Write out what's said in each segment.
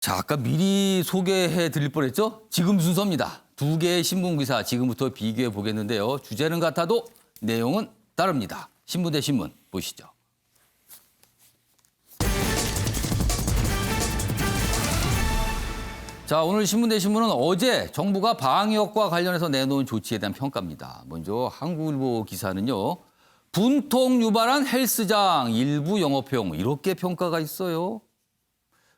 자, 아까 미리 소개해 드릴 뻔했죠? 지금 순서입니다. 두 개의 신문 기사 지금부터 비교해 보겠는데요. 주제는 같아도 내용은 다릅니다. 신문 대 신문 보시죠. 자, 오늘 신문 대 신문은 어제 정부가 방역과 관련해서 내놓은 조치에 대한 평가입니다. 먼저 한국일보 기사는요. 분통 유발한 헬스장 일부 영업 허용 이렇게 평가가 있어요.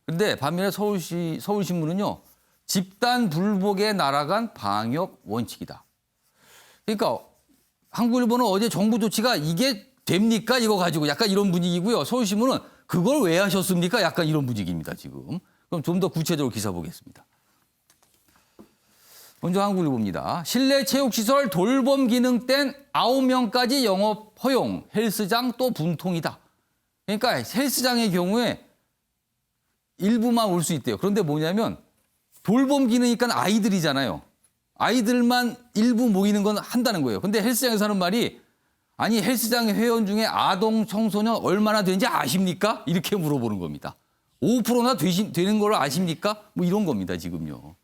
그런데 반면에 서울신문은요. 집단 불복에 날아간 방역 원칙이다. 그러니까 한국일보는 어제 정부 조치가 이게 됩니까? 이거 가지고 약간 이런 분위기고요. 서울신문은 그걸 왜 하셨습니까? 약간 이런 분위기입니다. 지금. 그럼 좀 더 구체적으로 기사 보겠습니다. 먼저 한국일보입니다. 실내 체육시설 돌봄 기능 땐 9명까지 영업 허용, 헬스장 또 분통이다. 그러니까 헬스장의 경우에 일부만 올 수 있대요. 그런데 뭐냐면 돌봄 기능이니까 아이들이잖아요. 아이들만 일부 모이는 건 한다는 거예요. 근데 헬스장에서 하는 말이 아니 헬스장 회원 중에 아동 청소년 얼마나 되는지 아십니까? 이렇게 물어보는 겁니다. 5%나 되는 걸 아십니까? 뭐 이런 겁니다, 지금요.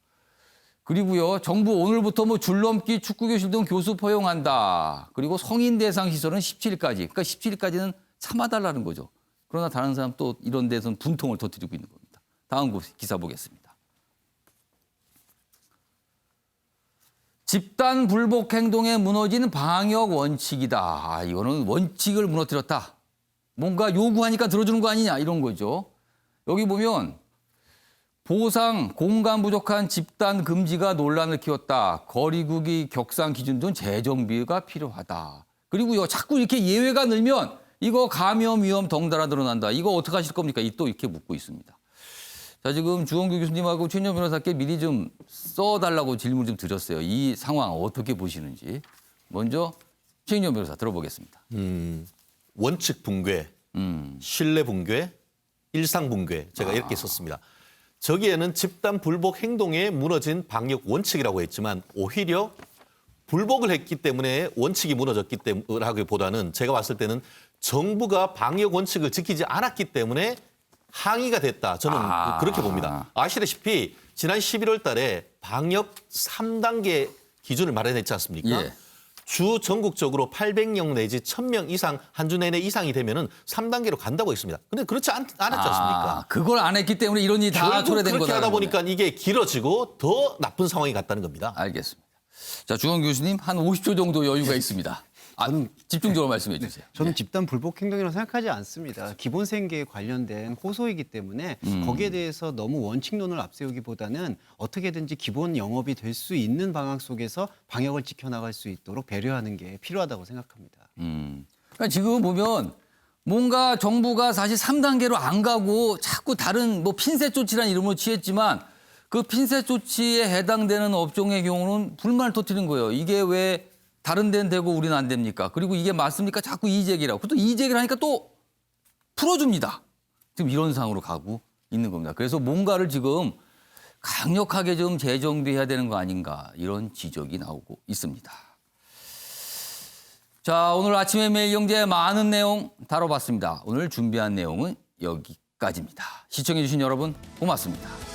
그리고요, 정부 오늘부터 뭐 줄넘기, 축구교실 등 교습 허용한다. 그리고 성인 대상 시설은 17일까지. 그러니까 17일까지는 참아달라는 거죠. 그러나 다른 사람 또 이런 데서는 분통을 터뜨리고 있는 겁니다. 다음 기사 보겠습니다. 집단 불복 행동에 무너진 방역 원칙이다. 이거는 원칙을 무너뜨렸다. 뭔가 요구하니까 들어주는 거 아니냐 이런 거죠. 여기 보면 보상, 공간 부족한 집단 금지가 논란을 키웠다. 거리두기 격상 기준 등 재정비가 필요하다. 그리고요, 자꾸 이렇게 예외가 늘면 이거 감염 위험 덩달아 늘어난다. 이거 어떻게 하실 겁니까? 또 이렇게 묻고 있습니다. 자, 지금 주원규 교수님하고 최인영 변호사께 미리 좀 써달라고 질문 좀 드렸어요. 이 상황 어떻게 보시는지. 먼저 최인영 변호사 들어보겠습니다. 원칙 붕괴, 신뢰 붕괴, 일상 붕괴 제가 이렇게 썼습니다. 저기에는 집단 불복 행동에 무너진 방역 원칙이라고 했지만 오히려 불복을 했기 때문에 원칙이 무너졌기 때문이라기보다는 제가 봤을 때는 정부가 방역 원칙을 지키지 않았기 때문에 항의가 됐다. 저는 그렇게 봅니다. 아시다시피 지난 11월 달에 방역 3단계 기준을 마련했지 않습니까? 예. 주 전국적으로 800명 내지 1000명 이상 한 주 내내 이상이 되면은 3단계로 간다고 했습니다. 근데 그렇지 않았지 않습니까? 그걸 안 했기 때문에 이런 일이 다 초래된 거다. 그렇게 하다 보니까 이게 길어지고 더 나쁜 상황이 갔다는 겁니다. 알겠습니다. 자, 주원 교수님 한 50초 정도 여유가 있습니다. 집중적으로 말씀해 주세요. 저는 집단 불복 행동이라고 생각하지 않습니다. 기본 생계에 관련된 호소이기 때문에 거기에 대해서 너무 원칙론을 앞세우기보다는 어떻게든지 기본 영업이 될 수 있는 방향 속에서 방역을 지켜나갈 수 있도록 배려하는 게 필요하다고 생각합니다. 그러니까 지금 보면 뭔가 정부가 사실 3단계로 안 가고 자꾸 다른 뭐 핀셋 조치라는 이름으로 취했지만 그 핀셋 조치에 해당되는 업종의 경우는 불만을 터뜨리는 거예요. 이게 왜 다른 데는 되고 우리는 안 됩니까? 그리고 이게 맞습니까? 자꾸 이의제기라고. 또 이의제기를 하니까 또 풀어줍니다. 지금 이런 상황으로 가고 있는 겁니다. 그래서 뭔가를 지금 강력하게 좀 재정비해야 되는 거 아닌가 이런 지적이 나오고 있습니다. 자, 오늘 아침에 매일경제 많은 내용 다뤄봤습니다. 오늘 준비한 내용은 여기까지입니다. 시청해 주신 여러분 고맙습니다.